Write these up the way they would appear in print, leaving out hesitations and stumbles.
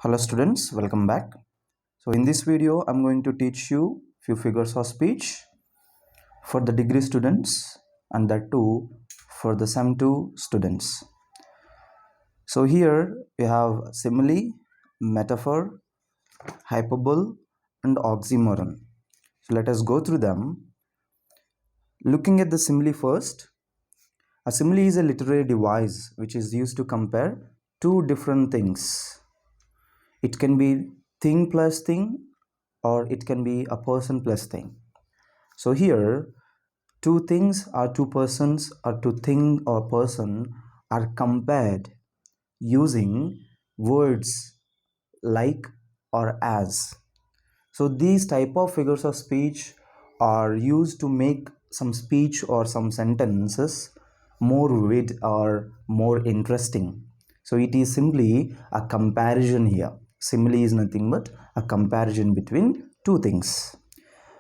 Hello students, welcome back. So in this video I'm going to teach you few figures of speech for the degree students and that too for the sem 2 students. So here we have simile, metaphor, hyperbole and oxymoron. So let us go through them. Looking at the simile first. A simile is a literary device which is used to compare two different things. It can be thing plus thing or it can be a person plus thing. So here two things or two persons or two thing or person are compared using words like or as. So these type of figures of speech are used to make some speech or some sentences more vivid or more interesting. So it is simply a comparison here. Simile is nothing but a comparison between two things.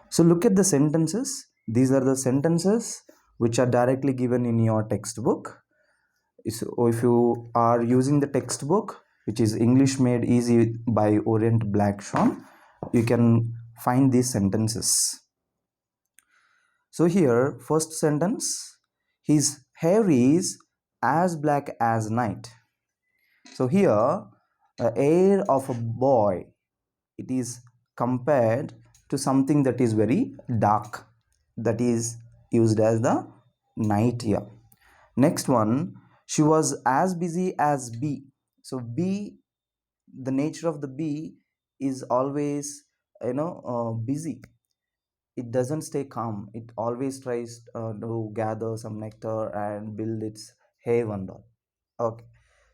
So look at the sentences. These are the sentences which are directly given in your textbook. So if you are using the textbook, which is English Made Easy by Orient Blackshon, you can find these sentences. So here, first sentence, his hair is as black as night. So here, the hair of a boy, it is compared to something that is very dark, that is used as the night here. Next one, she was as busy as bee. So bee, the nature of the bee is always busy. It doesn't stay calm. It always tries to gather some nectar and build its hive and all. Okay,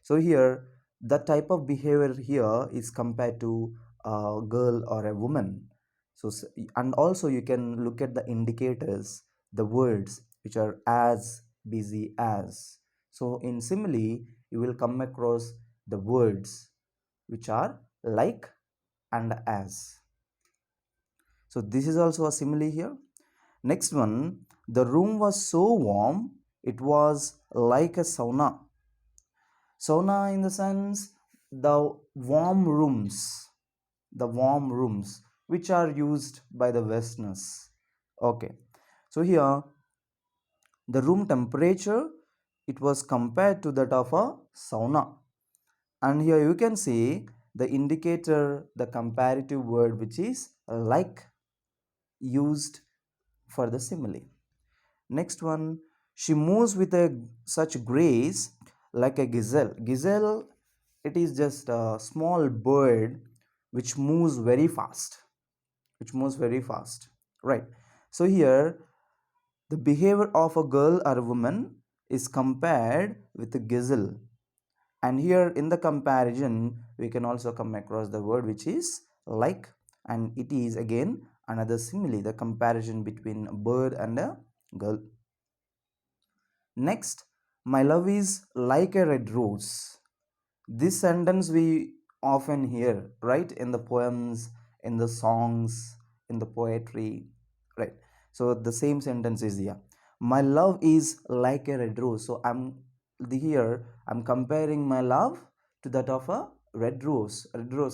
so here the type of behavior here is compared to a girl or a woman. So and also you can look at the indicators, the words which are as, busy as. So in simile you will come across the words which are like and as. So this is also a simile here. Next one, the room was so warm it was like a sauna. Sauna in the sense the warm rooms which are used by the Westerners. Okay, so here the room temperature, it was compared to that of a sauna, and here you can see the indicator, the comparative word which is like, used for the simile. Next one, she moves with such grace like a gazelle. Gazelle, it is just a small bird which moves very fast. Right. So here, the behavior of a girl or a woman is compared with a gazelle. And here in the comparison, we can also come across the word which is like, and it is again another simile, the comparison between a bird and a girl. Next, my love is like a red rose. This sentence we often hear, right, in the poems, in the songs, in the poetry, right? So the same sentence is here. My love is like a red rose. So here I'm comparing my love to that of a red rose,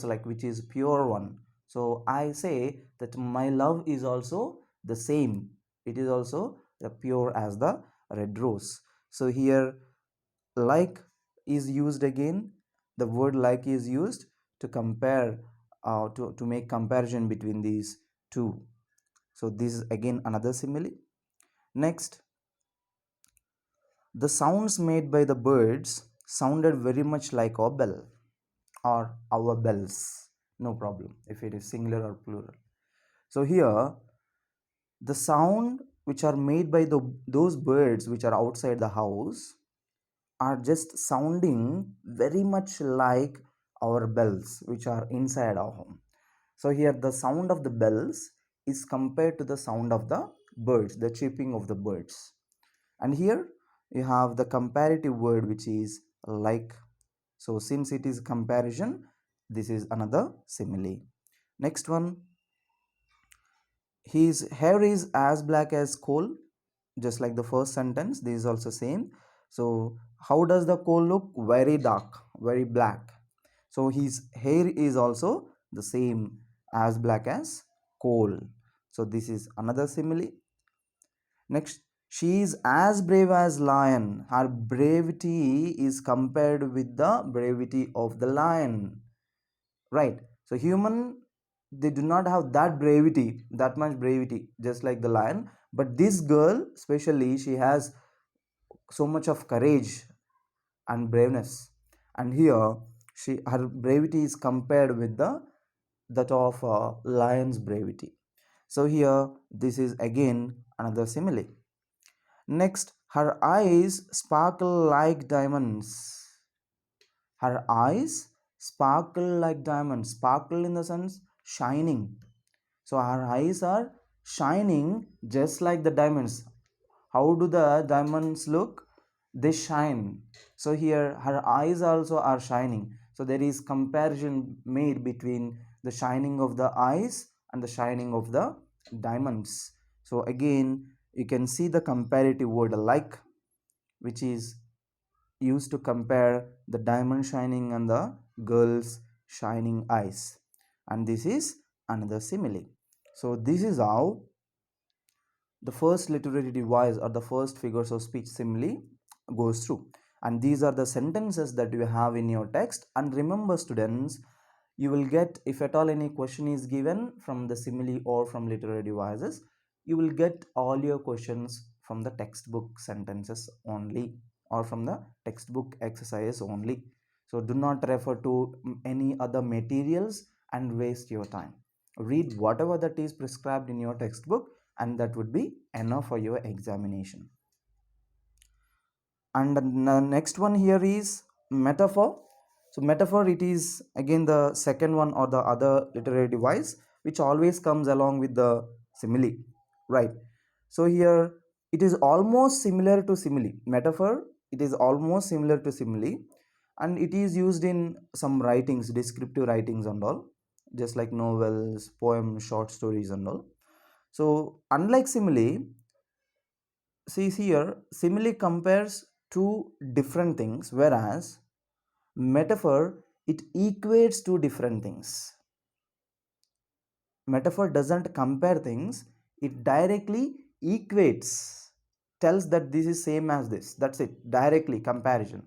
like which is pure one. So I say that my love is also the same. It is also pure as the red rose. So here like is used again. The word like is used to compare, to make comparison between these two. So this is again another simile. Next, the sounds made by the birds sounded very much like a bell or our bells. No problem if it is singular or plural. So here the sound which are made by those birds which are outside the house are just sounding very much like our bells which are inside our home. So here the sound of the bells is compared to the sound of the birds, the chirping of the birds. And here you have the comparative word which is like. So since it is comparison, this is another simile. Next one, his hair is as black as coal, just like the first sentence. This is also same. So how does the coal look? Very dark, very black. So his hair is also the same, as black as coal. So this is another simile. Next, she is as brave as lion. Her brevity is compared with the brevity of the lion. Right. So human, they do not have that brevity, that much brevity, just like the lion. But this girl, especially, she has so much of courage and braveness. And here, her brevity is compared with the that of a lion's brevity. So here, this is again another simile. Next, her eyes sparkle like diamonds. Her eyes sparkle like diamonds. Sparkle in the sense shining. So her eyes are shining just like the diamonds. How do the diamonds look? They shine. So here her eyes also are shining. So there is comparison made between the shining of the eyes and the shining of the diamonds. So again, you can see the comparative word like, which is used to compare the diamond shining and the girl's shining eyes. And this is another simile. So this is how the first literary device or the first figures of speech simile goes through. And these are the sentences that you have in your text. And remember, students, you will get, if at all any question is given from the simile or from literary devices, you will get all your questions from the textbook sentences only, or from the textbook exercises only. So do not refer to any other materials and waste your time. Read whatever that is prescribed in your textbook, and that would be enough for your examination. And the next one here is metaphor. So metaphor, it is again the second one or the other literary device which always comes along with the simile, right? So here it is almost similar to simile. Metaphor, it is almost similar to simile, and it is used in some writings, descriptive writings and all, just like novels, poems, short stories and all. So unlike simile, see here, simile compares two different things, whereas metaphor, it equates two different things. Metaphor doesn't compare things, it directly equates, tells that this is same as this. That's it. Directly comparison.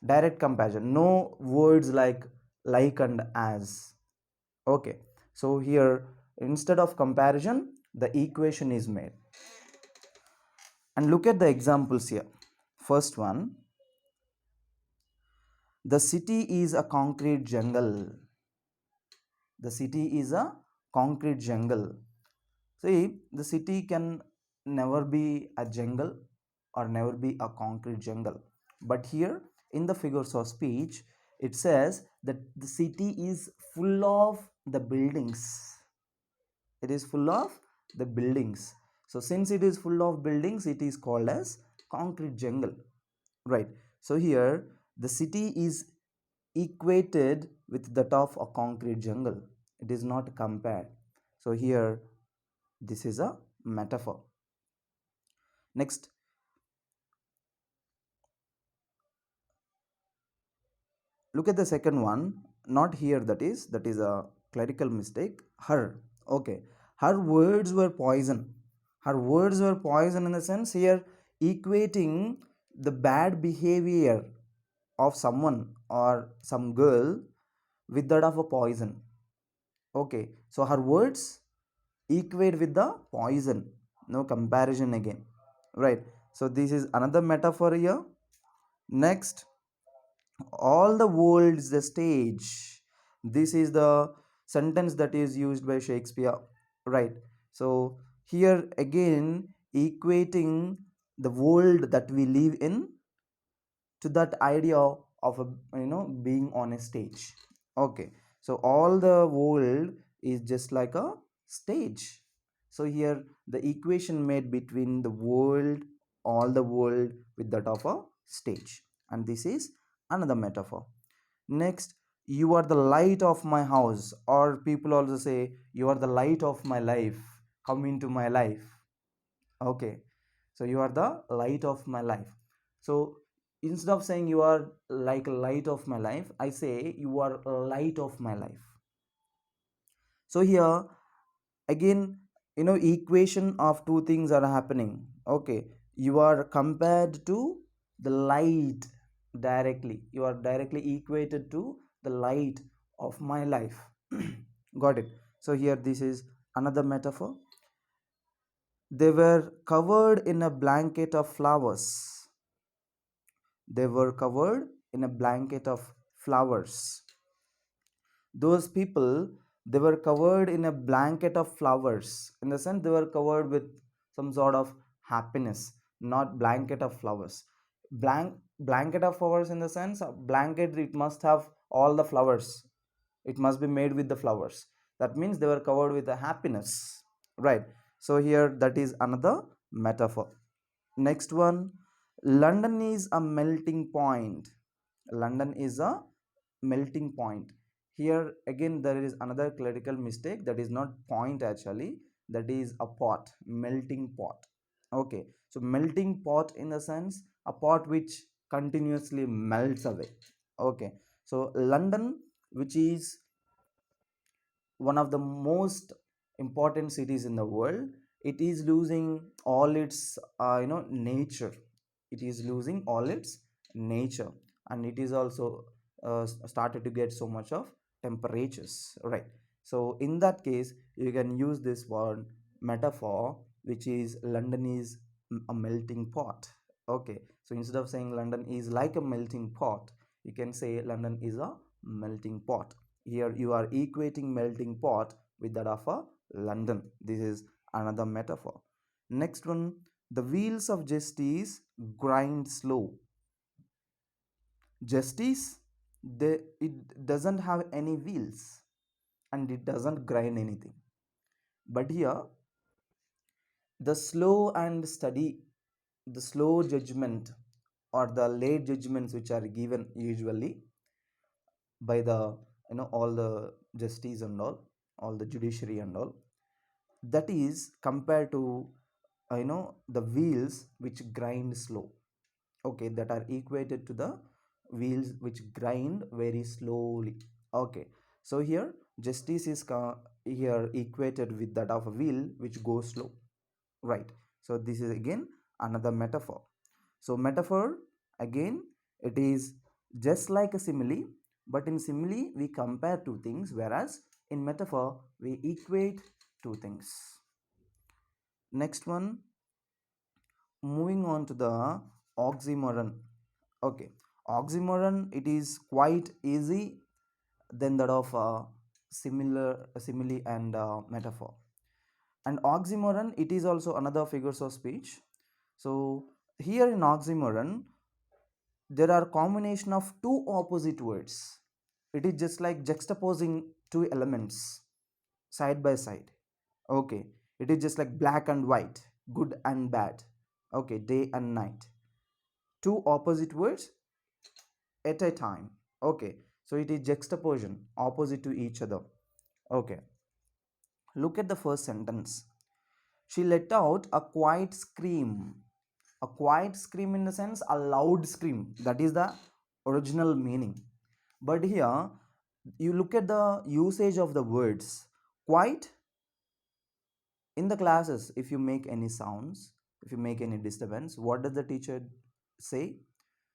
Direct comparison. No words like and as. Okay. So here, instead of comparison, the equation is made. And look at the examples here. First one, the city is a concrete jungle. The city is a concrete jungle. See, the city can never be a jungle or never be a concrete jungle. But here in the figures of speech, it says that the city is full of the buildings. It is full of the buildings. So since it is full of buildings, it is called as concrete jungle, right? So here the city is equated with that of a concrete jungle. It is not compared. So here this is a metaphor. Next, look at the second one. Not here, that is a clerical mistake. Her, okay, her words were poison. Her words were poison in the sense here equating the bad behavior of someone or some girl with that of a poison. Okay, so her words equate with the poison. No comparison again, right? So this is another metaphor here. Next, all the world is the stage. This is the sentence that is used by Shakespeare, right? So here again equating the world that we live in to that idea of a, being on a stage. Okay, so all the world is just like a stage. So here the equation made between the world, all the world, with that of a stage, and this is another metaphor. Next, you are the light of my house, or people also say you are the light of my life, come into my life. Okay, so you are the light of my life. So instead of saying you are like light of my life, I say you are light of my life. So here again, equation of two things are happening. Okay, you are compared to the light directly, you are directly equated to the light of my life. Got it? So here this is another metaphor. They were covered in a blanket of flowers. They were covered in a blanket of flowers. Those people, they were covered in a blanket of flowers, in the sense they were covered with some sort of happiness, not blanket of flowers. Blanket of flowers, in the sense a blanket, it must have all the flowers, it must be made with the flowers. That means they were covered with the happiness, right? So here that is another metaphor. Next one, London is a melting point. London is a melting point. Here again there is another clerical mistake, that is not point actually, that is a pot, melting pot. Okay, so melting pot in the sense a pot which continuously melts away. Okay, so London, which is one of the most important cities in the world, it is losing all its nature. It is losing all its nature, and it is also started to get so much of temperatures, right? So in that case you can use this word metaphor, which is London is a melting pot. Okay, so instead of saying London is like a melting pot, you can say London is a melting pot. Here you are equating melting pot with that of a London. This is another metaphor. Next one, the wheels of justice grind slow. Justice, it doesn't have any wheels and it doesn't grind anything. But here, the slow and steady, the slow judgment or the late judgments which are given usually by the all the justice and all the judiciary and all, that is compared to the wheels which grind slow. Okay, that are equated to the wheels which grind very slowly. Okay, so here justice is here equated with that of a wheel which goes slow, right? So this is again another metaphor. So metaphor, again, it is just like a simile, but in simile we compare two things, whereas in metaphor we equate two things. Next one, moving on to the oxymoron. Okay, oxymoron, it is quite easy than that of similar simile and metaphor. And oxymoron, it is also another figures of speech. So here in oxymoron there are combination of two opposite words. It is just like juxtaposing two elements side by side. Okay, it is just like black and white, good and bad. Okay, day and night, two opposite words at a time. Okay, so it is juxtaposition, opposite to each other. Okay, look at the first sentence. She let out a quiet scream. A quiet scream, in the sense a loud scream, that is the original meaning. But here you look at the usage of the words. Quiet, in the classes, if you make any sounds, if you make any disturbance, what does the teacher say?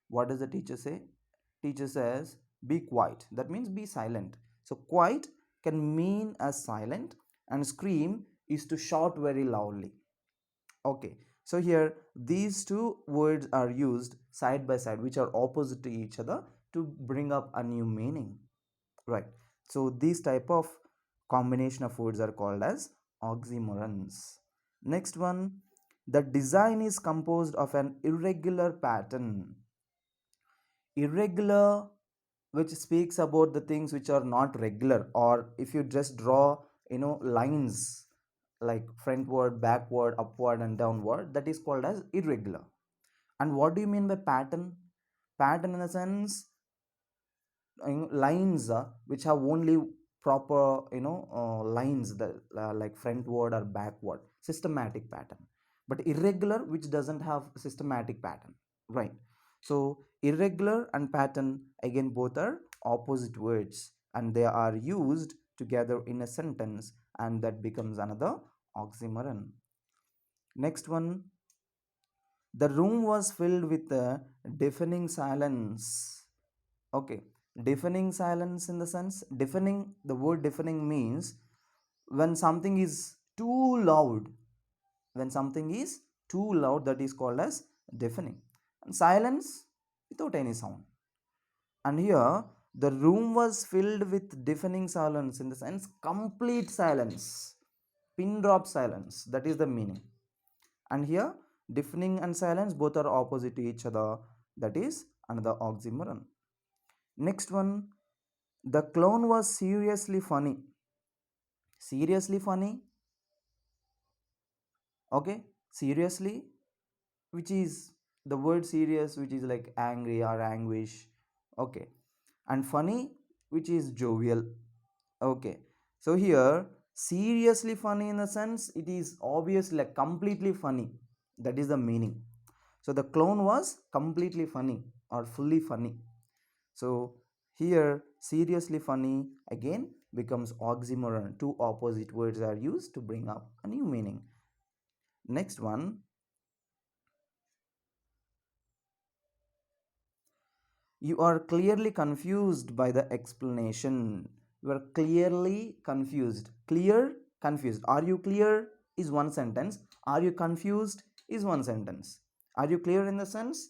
What does the teacher say? Teacher says be quiet, that means be silent. So quiet can mean as silent, and scream is to shout very loudly. Okay, so here these two words are used side by side, which are opposite to each other, to bring up a new meaning, right? So these type of combination of words are called as oxymorons. Next one, the design is composed of an irregular pattern. Irregular, which speaks about the things which are not regular, or if you just draw lines like frontward, backward, upward and downward, that is called as irregular. And what do you mean by pattern? Pattern in the sense lines which have only proper lines that like frontward or backward, systematic pattern. But irregular, which doesn't have systematic pattern, right? So Irregular and pattern, again, both are opposite words and they are used together in a sentence, and that becomes another oxymoron. Next one, the room was filled with a deafening silence. Okay, deafening silence in the sense, deafening, the word deafening means when something is too loud. When something is too loud, that is called as deafening. And silence without any sound. And here, the room was filled with deafening silence in the sense complete silence, pin drop silence. That is the meaning. And here, deafening and silence both are opposite to each other. That is another oxymoron. Next one, the clown was seriously funny. Seriously funny. Okay, seriously, which is the word serious, which is like angry or anguish. Okay, and funny, which is jovial. Okay, so here seriously funny in the sense it is obviously like completely funny. That is the meaning. So the clown was completely funny or fully funny. So here seriously funny again becomes oxymoron. Two opposite words are used to bring up a new meaning. Next one, you are clearly confused by the explanation. You are clearly confused. Clear, confused. Are you clear is one sentence. Are you confused is one sentence. Are you clear in the sense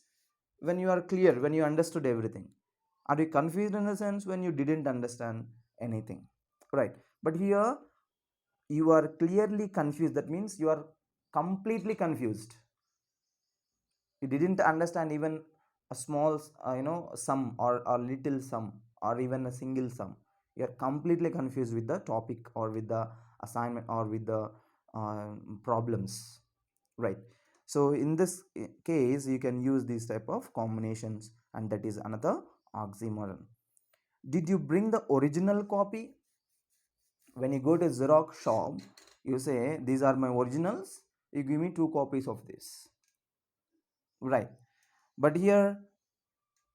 when you are clear, when you understood everything? Are you confused in the sense when you didn't understand anything? Right. But here you are clearly confused. That means you are completely confused. You didn't understand even a small sum or a little sum or even a single sum. You're completely confused with the topic or with the assignment or with the problems, right? So in this case you can use these type of combinations, and that is another oxymoron. Did you bring the original copy? When you go to Xerox shop, you say these are my originals, you give me 2 copies of this, right? But here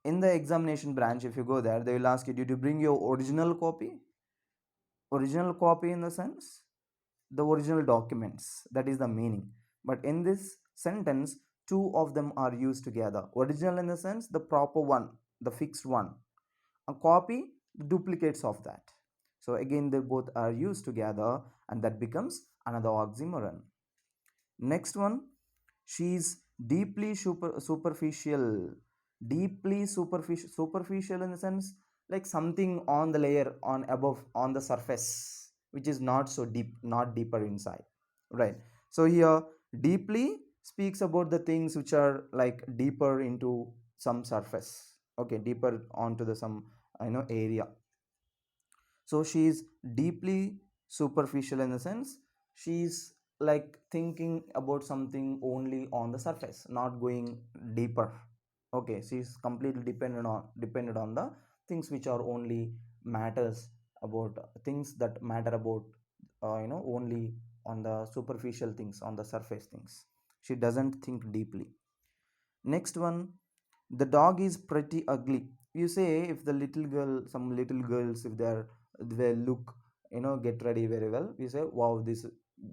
in the examination branch, if you go there, they will ask you, did you bring your original copy? Original copy in the sense the original documents, that is the meaning. But in this sentence, two of them are used together. Original in the sense the proper one, the fixed one. A copy, the duplicates of that. So again they both are used together, and that becomes another oxymoron. Next one, she's deeply superficial. Deeply superficial in the sense like something on the layer, on above, on the surface, which is not so deep, not deeper inside, right? So here deeply speaks about the things which are like deeper into some surface, okay, deeper onto the some area. So she's deeply superficial in the sense she's like thinking about something only on the surface, not going deeper. Okay, she's completely dependent on the things which are only matters about things that matter about only on the superficial things, on the surface things. She doesn't think deeply. Next one, the dog is pretty ugly. You say if the little girl, some little girls, if they look, get ready very well, we say, wow, this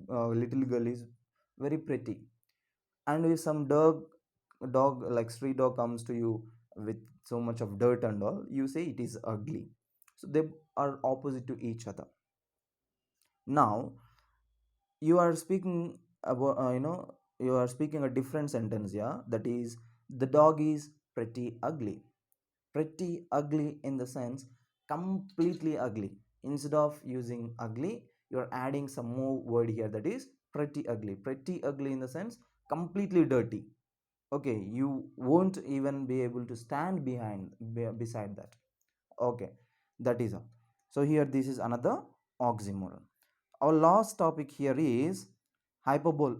little girl is very pretty. And if some dog like street dog comes to you with so much of dirt and all, you say it is ugly. So they are opposite to each other. Now you are speaking about you are speaking a different sentence, yeah, that is the dog is pretty ugly. Pretty ugly in the sense completely ugly. Instead of using ugly, you're adding some more word here, that is pretty ugly. Pretty ugly in the sense completely dirty. Okay, you won't even be able to stand beside that. Okay, that is all. So here this is another oxymoron. Our last topic here is hyperbole.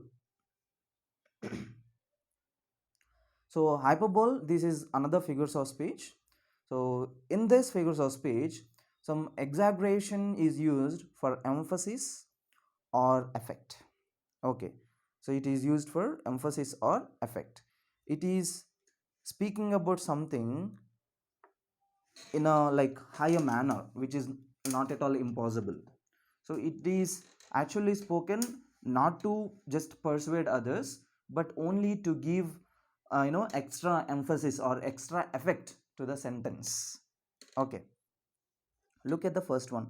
So hyperbole, this is another figures of speech. So in this figures of speech, some exaggeration is used for emphasis or effect. Okay, so it is used for emphasis or effect. It is speaking about something in a like higher manner, which is not at all impossible. So it is actually spoken not to just persuade others, but only to give extra emphasis or extra effect to the sentence. Okay, look at the first one.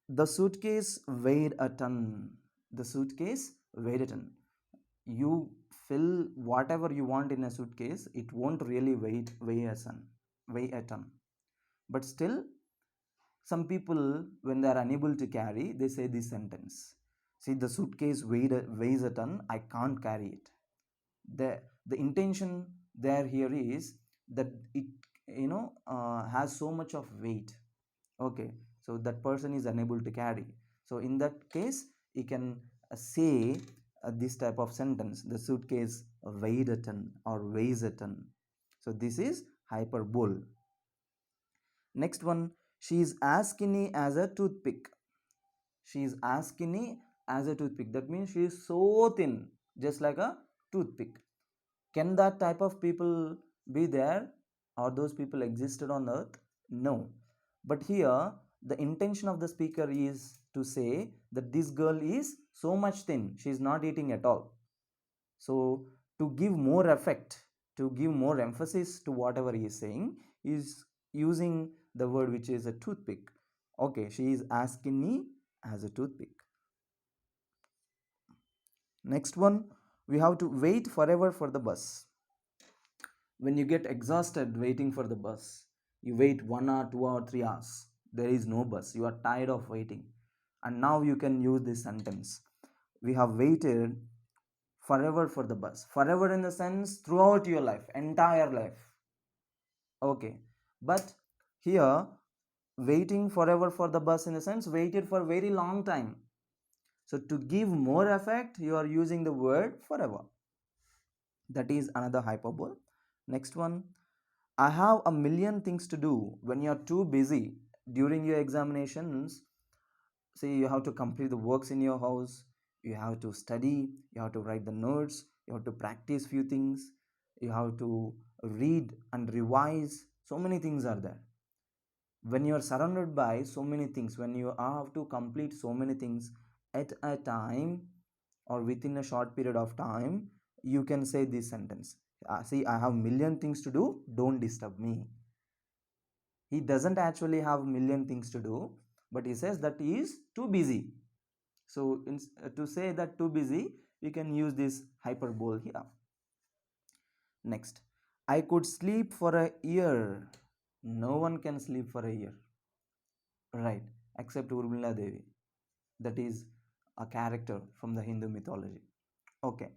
The suitcase weighed a ton. The suitcase weighed a ton. You fill whatever you want in a suitcase, it won't really weigh a ton. But still, some people, when they are unable to carry, they say this sentence. See, the suitcase weighs a ton, I can't carry it. The intention there here is that it has so much of weight. Okay, so that person is unable to carry. So in that case, you can say this type of sentence: the suitcase weighed a ton or weighs a ton. So this is hyperbole. Next one: she is as skinny as a toothpick. She is as skinny as a toothpick. That means she is so thin, just like a toothpick. Can that type of people be there, or those people existed on earth? No. But here, the intention of the speaker is to say that this girl is so much thin, she is not eating at all. So, to give more effect, to give more emphasis to whatever he is saying, is using the word which is a toothpick. Okay, she is as skinny as a toothpick. Next one, we have to wait forever for the bus. When you get exhausted waiting for the bus, you wait 1 hour, 2 hour, 3 hours, there is no bus, you are tired of waiting, and now you can use this sentence: we have waited forever for the bus. Forever in the sense throughout your life, entire life. Okay, but here, waiting forever for the bus in the sense waited for very long time. So to give more effect, you are using the word forever. That is another hyperbole. Next one: I have a million things to do. When you're too busy during your examinations, say you have to complete the works in your house, you have to study, you have to write the notes, you have to practice few things, you have to read and revise. So many things are there. When you are surrounded by so many things, when you have to complete so many things at a time or within a short period of time, you can say this sentence: see, I have million things to do, don't disturb me. He doesn't actually have million things to do, but he says that he is too busy. So to say that too busy, we can use this hyperbole here. Next, I could sleep for a year. No one can sleep for a year, right? Except Urmila Devi. That is a character from the Hindu mythology. Okay,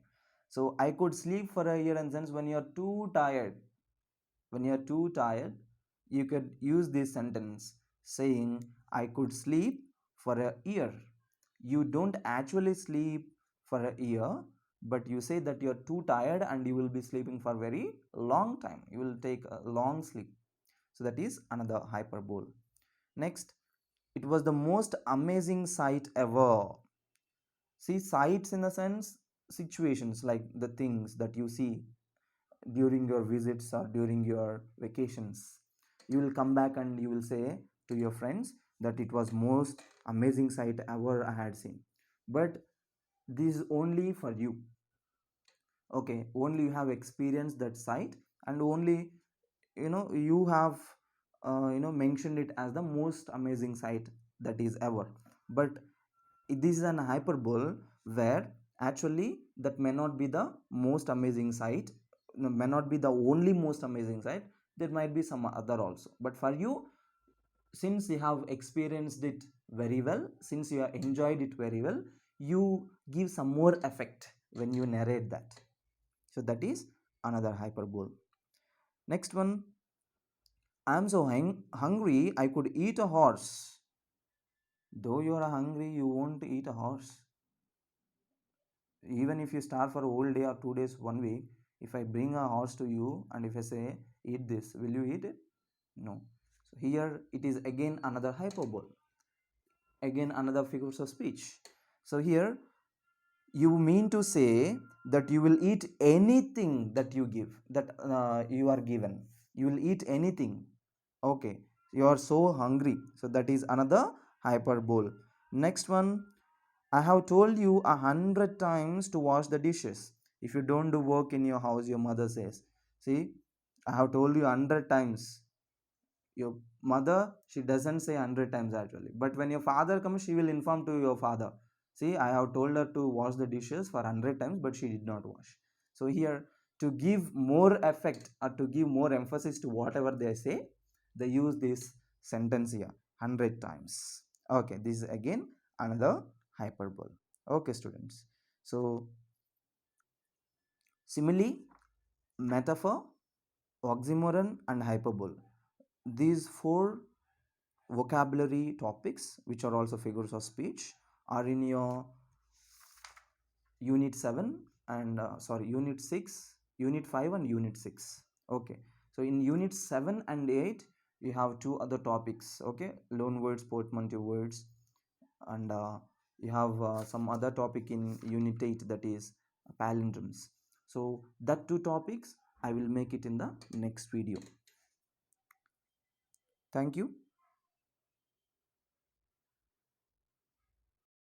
so I could sleep for a year, and since when you're too tired, when you're too tired, you could use this sentence saying, I could sleep for a year. You don't actually sleep for a year, but you say that you're too tired and you will be sleeping for a very long time. You will take a long sleep. So that is another hyperbole. Next, it was the most amazing sight ever. See, sights in the sense situations, like the things that you see during your visits or during your vacations. You will come back and you will say to your friends that it was most amazing sight ever I had seen. But this is only for you. Okay, only you have experienced that sight, and only you have mentioned it as the most amazing sight that is ever. But this is an hyperbole where actually that may not be the most amazing sight, may not be the only most amazing sight. There might be some other also, but for you, since you have experienced it very well, since you have enjoyed it very well, you give some more effect when you narrate that. So that is another hyperbole. Next one: I'm so hungry I could eat a horse. Though you are hungry, you won't eat a horse. Even if you starve for a whole day or 2 days, 1 week, if I bring a horse to you and if I say eat this, will you eat it? No. So here it is again another hyperbole, again another figures of speech. So here You mean to say that you will eat anything that you give, that you are given. You will eat anything. Okay, you are so hungry, so that is another hyperbole. Next one, I have told you 100 times to wash the dishes. If you don't do work in your house, your mother says, see, I have told you 100 times. Your mother, she doesn't say 100 times actually, but when your father comes, she will inform to your father, see, I have told her to wash the dishes for 100 times, but she did not wash. So here, to give more effect or to give more emphasis to whatever they say, they use this sentence here, 100 times. Okay, this is again another hyperbole. Okay, students. So simile, metaphor, oxymoron, and hyperbole, these four vocabulary topics, which are also figures of speech, are in your unit 7 and unit 6, unit 5 and unit 6. Okay, so in unit 7 and 8 you have two other topics. Okay, loan words, portmanteau words, and you have some other topic in unit 8, that is palindromes. So that two topics I will make it in the next video. Thank you.